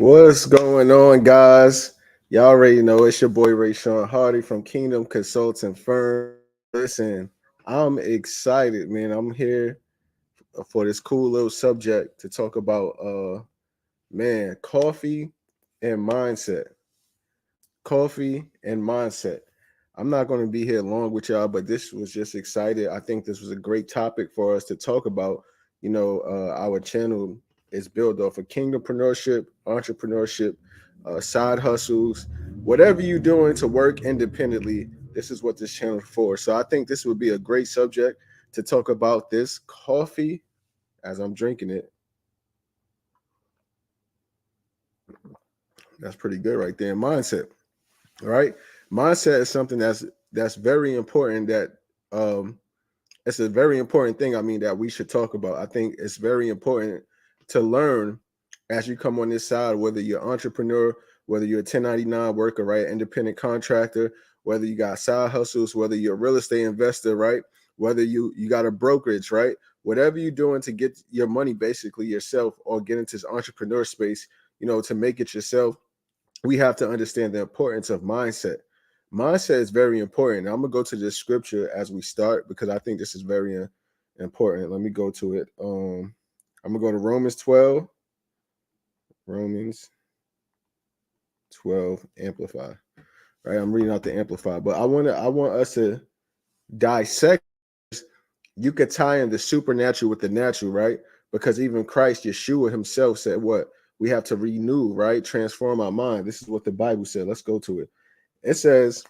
What's going on, guys? Y'all already know it's your boy Ray Sean Hardy from Kingdom Consulting Firm. Listen, I'm excited, man. I'm here for this cool little subject to talk about man, coffee and mindset. Coffee and mindset. I'm not going to be here long with y'all, but this was just excited. I think this was a great topic for us to talk about. Our channel is built off of kingdompreneurship, entrepreneurship, side hustles, whatever you're doing to work independently. This is what this channel is for. So I think this would be a great subject to talk about this coffee as I'm drinking it. That's pretty good right there. Mindset. All right. Mindset is something that's very important that um it's a very important thing, I mean, that we should talk about. I think it's very important to learn as you come on this side, whether you're an entrepreneur, whether you're a 1099 worker, right, independent contractor, whether you got side hustles, whether you're a real estate investor, right, whether you got a brokerage, right, whatever you're doing to get your money basically yourself or get into this entrepreneur space, to make it yourself, we have to understand the importance of mindset. Mindset is very important. I'm gonna go to this scripture as we start because I think this is very important. Let me go to it. I'm gonna go to Romans 12. Romans 12 Amplify. Right, I'm reading out the Amplify, but I want us to dissect. You could tie in the supernatural with the natural, right? Because even Christ, Yeshua himself said what? We have to renew, right? Transform our mind. This is what the Bible said. Let's go to it. It says,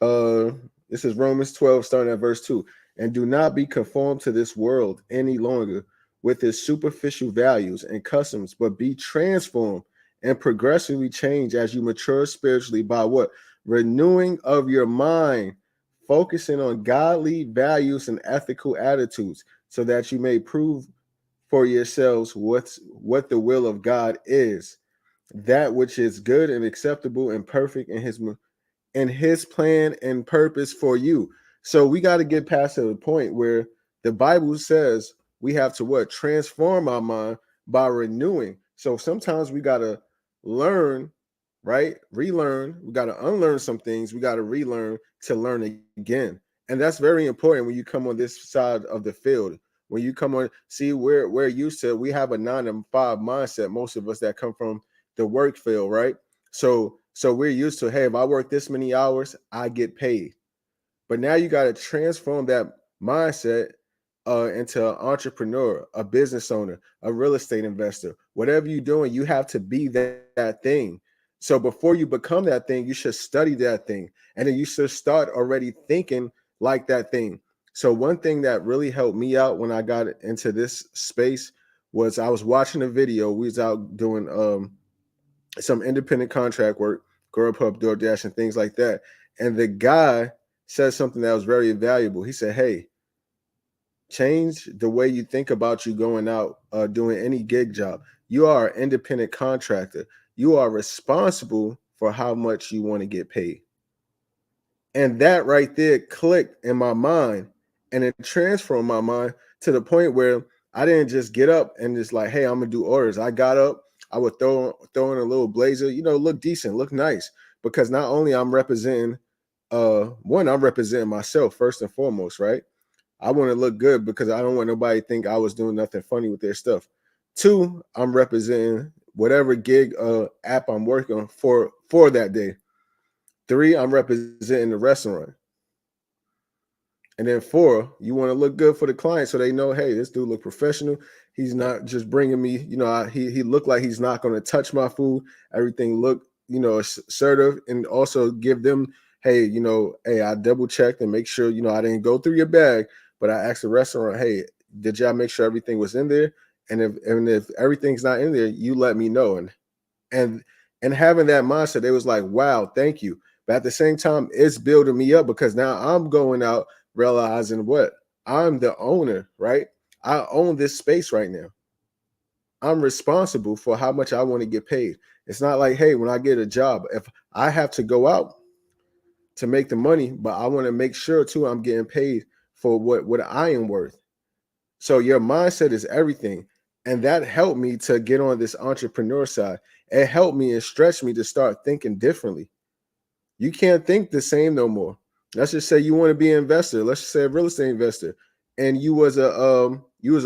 uh, this is Romans 12, starting at verse 2. And do not be conformed to this world any longer with its superficial values and customs, but be transformed and progressively change as you mature spiritually by what? Renewing of your mind, focusing on godly values and ethical attitudes, so that you may prove for yourselves what the will of God is, that which is good and acceptable and perfect in his plan and purpose for you. So we got to get past to the point where the Bible says we have to what? Transform our mind by renewing. So sometimes we got to learn, right? Relearn. We got to unlearn some things. We got to relearn to learn again. And that's very important when you come on this side of the field. When you come on, see, we're used to, we have a 9 to 5 mindset, most of us that come from the work field, right? So we're used to, hey, if I work this many hours, I get paid. But now you got to transform that mindset into an entrepreneur, a business owner, a real estate investor. Whatever you're doing, you have to be that thing. So before you become that thing, you should study that thing. And then you should start already thinking like that thing. So one thing that really helped me out when I got into this space was I was watching a video. We was out doing some independent contract work, Grubhub, DoorDash, and things like that. And the guy said something that was very valuable. He said, "Hey, change the way you think about you going out doing any gig job. You are an independent contractor. You are responsible for how much you want to get paid." And that right there clicked in my mind and it transformed my mind to the point where I didn't just get up and just like, hey, I'm gonna do orders. I got up, I would throw in a little blazer, look decent, look nice. Because not only I'm representing one, I'm representing myself first and foremost, right? I want to look good because I don't want nobody to think I was doing nothing funny with their stuff. Two, I'm representing whatever gig app I'm working on for that day. Three, I'm representing the restaurant. And then four, you want to look good for the client so they know, hey, this dude look professional. He's not just bringing me, he looked like he's not going to touch my food. Everything look, assertive, and also give them, hey, hey, I double checked and make sure, I didn't go through your bag, but I asked the restaurant, hey, did y'all make sure everything was in there? And if everything's not in there, you let me know. And and having that mindset, they was like, wow, thank you. But at the same time, it's building me up because now I'm going out realizing what? I'm the owner, right? I own this space right now. I'm responsible for how much I want to get paid. It's not like, hey, when I get a job, if I have to go out to make the money, but I want to make sure too I'm getting paid for what I am worth. So your mindset is everything. And that helped me to get on this entrepreneur side. It helped me and stretched me to start thinking differently. You can't think the same no more. Let's just say you want to be an investor. Let's just say a real estate investor, and you was a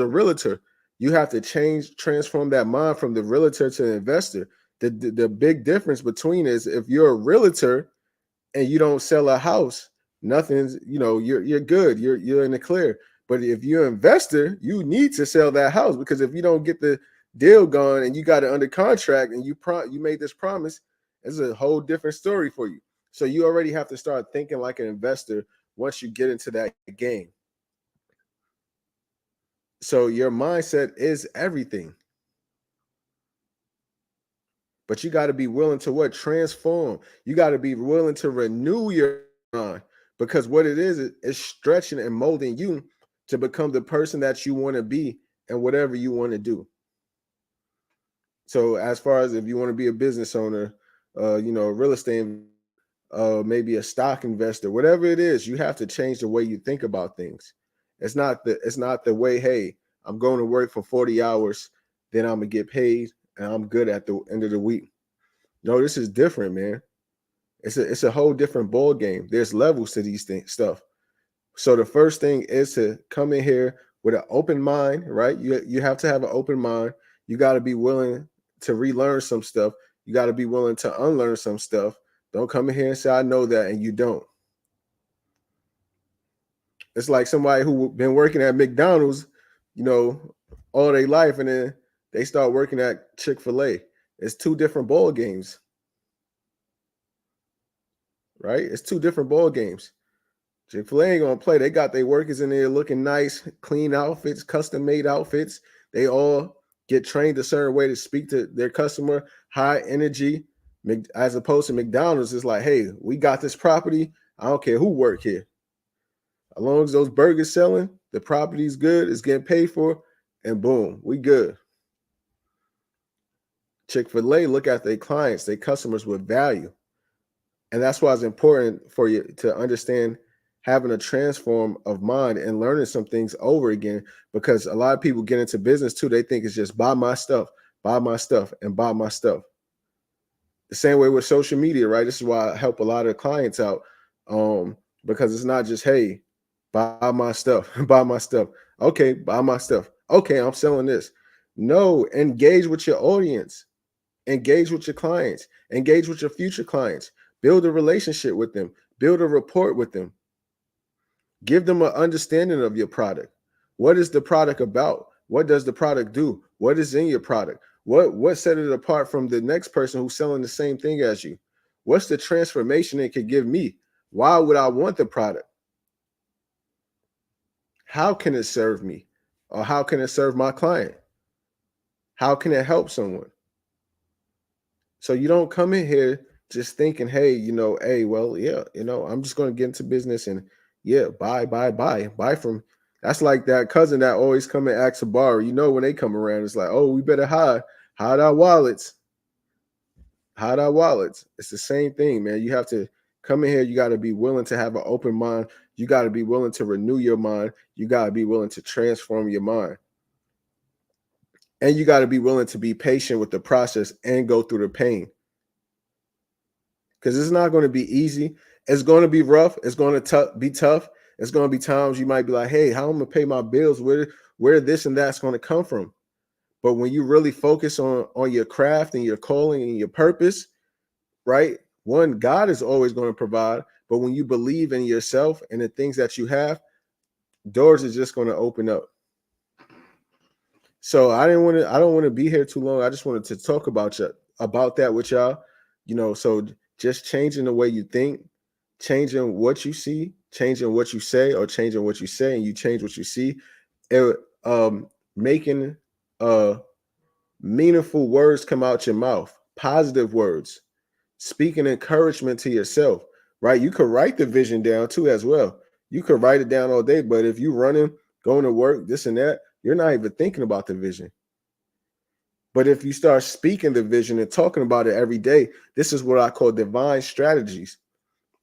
realtor. You have to transform that mind from the realtor to the investor. The big difference between is if you're a realtor and you don't sell a house, nothing's, you're good. You're in the clear. But if you're an investor, you need to sell that house, because if you don't get the deal going and you got it under contract and you made this promise, it's a whole different story for you. So you already have to start thinking like an investor once you get into that game. So your mindset is everything. But you got to be willing to what? Transform. You got to be willing to renew your mind, because what it is stretching and molding you to become the person that you want to be and whatever you want to do. So as far as if you want to be a business owner, real estate, maybe a stock investor, whatever it is, you have to change the way you think about things. It's not the way, hey, I'm going to work for 40 hours, then I'm gonna get paid and I'm good at the end of the week. No, this is different, man. It's a whole different ball game. There's levels to these stuff. So the first thing is to come in here with an open mind, right? You have to have an open mind. You got to be willing to relearn some stuff. You got to be willing to unlearn some stuff. Don't come in here and say, I know that, and you don't. It's like somebody who been working at McDonald's, all their life, and then they start working at Chick-fil-A. It's two different ball games, right? It's two different ball games. Chick-fil-A ain't gonna play. They got their workers in there looking nice, clean outfits, custom-made outfits. They all get trained a certain way to speak to their customer, high energy. As opposed to McDonald's, it's like, hey, we got this property. I don't care who work here. As long as those burgers selling, the property's good, it's getting paid for, and boom, we good. Chick-fil-A look at their clients, their customers with value. And that's why it's important for you to understand having a transform of mind and learning some things over again, because a lot of people get into business too. They think it's just buy my stuff, and buy my stuff. The same way with social media, right? This is why I help a lot of clients out, because it's not just, hey, buy my stuff, buy my stuff. Okay, buy my stuff. Okay, I'm selling this. No, engage with your audience, engage with your clients, engage with your future clients, build a relationship with them, build a rapport with them. Give them an understanding of your product. What is the product about? What does the product do? What is in your product? What set it apart from the next person who's selling the same thing as you? What's the transformation it could give me? Why would I want the product? How can it serve me? Or how can it serve my client? How can it help someone? So you don't come in here just thinking, hey, hey, well, yeah, I'm just going to get into business and yeah, buy from. That's like that cousin that always come and ask to borrow. When they come around, it's like, oh, we better hide our wallets. Hide our wallets. It's the same thing, man. You have to come in here. You got to be willing to have an open mind. You got to be willing to renew your mind. You got to be willing to transform your mind. And you got to be willing to be patient with the process and go through the pain. Because it's not going to be easy. It's going to be rough. It's going to be tough. It's going to be times you might be like, hey, how am I going to pay my bills? Where this and that's going to come from? But when you really focus on your craft and your calling and your purpose, right? One, God is always going to provide. But when you believe in yourself and the things that you have, doors are just going to open up. So I don't want to be here too long. I just wanted to talk about that with y'all. So just changing the way you think, changing what you see, changing what you say, or changing what you say, and you change what you see. Making meaningful words come out your mouth, positive words, speaking encouragement to yourself, right? You could write the vision down too as well. You could write it down all day, but if you running, going to work, this and that, you're not even thinking about the vision. But if you start speaking the vision and talking about it every day, this is what I call divine strategies.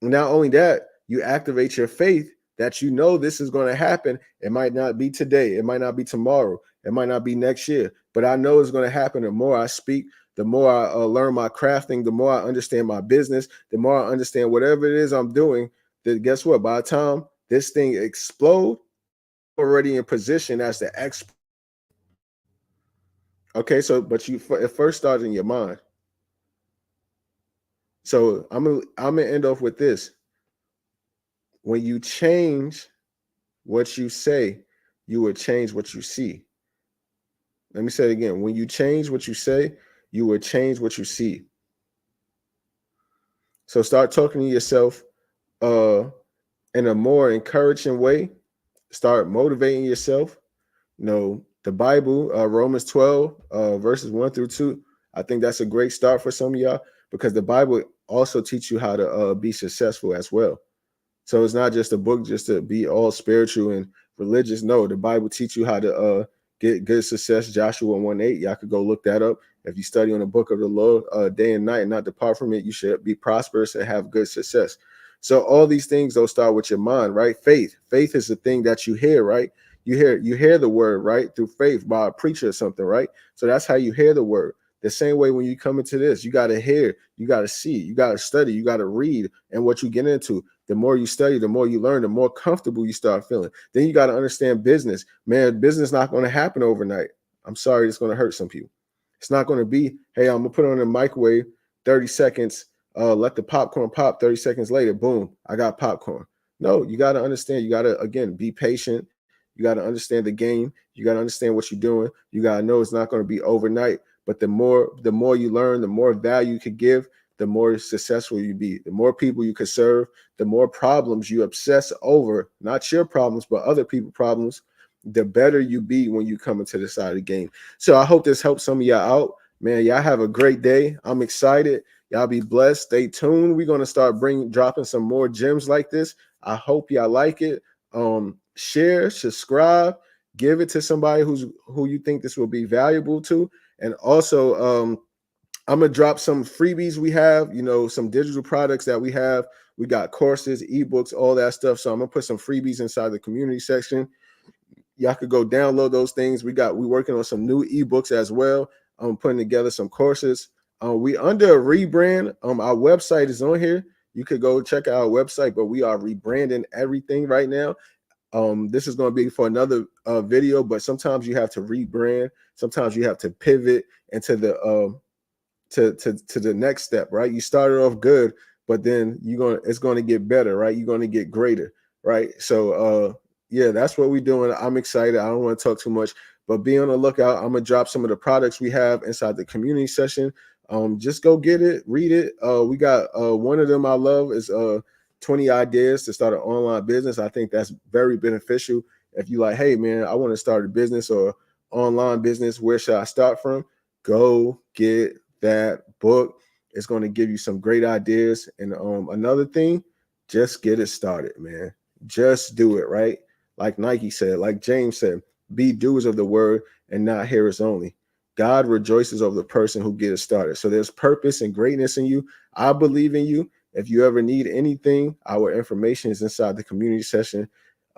And not only that, you activate your faith that this is going to happen. It might not be today. It might not be tomorrow. It might not be next year, but I know it's going to happen. The more I speak, the more I learn my crafting, the more I understand my business, the more I understand whatever it is I'm doing. That guess what? By the time this thing explode, already in position as the expert. Okay, so but it first starts in your mind. So I'm gonna end off with this. When you change what you say, you will change what you see. Let me say it again. When you change what you say, you will change what you see. So start talking to yourself in a more encouraging way. Start motivating yourself. The Bible, Romans 12, verses 1 through 2. I think that's a great start for some of y'all, because the Bible also teaches you how to be successful as well. So it's not just a book just to be all spiritual and religious. No, the Bible teaches you how to get good success. Joshua 1:8. Y'all could go look that up. If you study on the book of the Lord day and night and not depart from it, you should be prosperous and have good success. So all these things, they'll start with your mind, right? Faith. Faith is the thing that you hear, right? You hear the word, right? Through faith by a preacher or something, right? So that's how you hear the word. The same way when you come into this, you got to hear, you got to see, you got to study, you got to read. And what you get into, the more you study, the more you learn, the more comfortable you start feeling. Then you got to understand business. Man, business not going to happen overnight. I'm sorry, it's going to hurt some people. It's not going to be, hey, I'm going to put it on the microwave 30 seconds, let the popcorn pop 30 seconds later, boom, I got popcorn. No, you got to understand. You got to, again, be patient. You got to understand the game. You got to understand what you're doing. You got to know it's not going to be overnight. But the more you learn, the more value you could give, the more successful you be. The more people you could serve, the more problems you obsess over, not your problems, but other people's problems, the better you be when you come into the side of the game. So I hope this helps some of y'all out. Man, y'all have a great day. I'm excited. Y'all be blessed. Stay tuned. We're going to start dropping some more gems like this. I hope y'all like it. Share, subscribe, give it to somebody who you think this will be valuable to. And also, I'm gonna drop some freebies we have, some digital products that we have. We got courses, ebooks, all that stuff. So I'm gonna put some freebies inside the community section. Y'all could go download those things. We're working on some new ebooks as well. I'm putting together some courses. We under a rebrand. Our website is on here. You could go check out our website, but we are rebranding everything right now. This is going to be for another video, but sometimes you have to rebrand. Sometimes you have to pivot into the to the next step, right? You started off good, but then it's going to get better, right? You're going to get greater, right? So yeah, that's what we're doing. I'm excited. I don't want to talk too much, but be on the lookout. I'm gonna drop some of the products we have inside the community session. Just go get it, read it. We got one of them I love is 20 ideas to start an online business. I think that's very beneficial. If you like, hey man, I want to start a business or online business, where should I start from? Go get that book. It's going to give you some great ideas. And another thing, just get it started, man. Just do it, right? Like Nike said, like James said, be doers of the word and not hearers only. God rejoices over the person who gets started. So there's purpose and greatness in you. I believe in you. If you ever need anything, our information is inside the community session.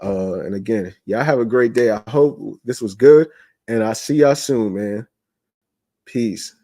And again, y'all have a great day. I hope this was good. And I'll see y'all soon, man. Peace.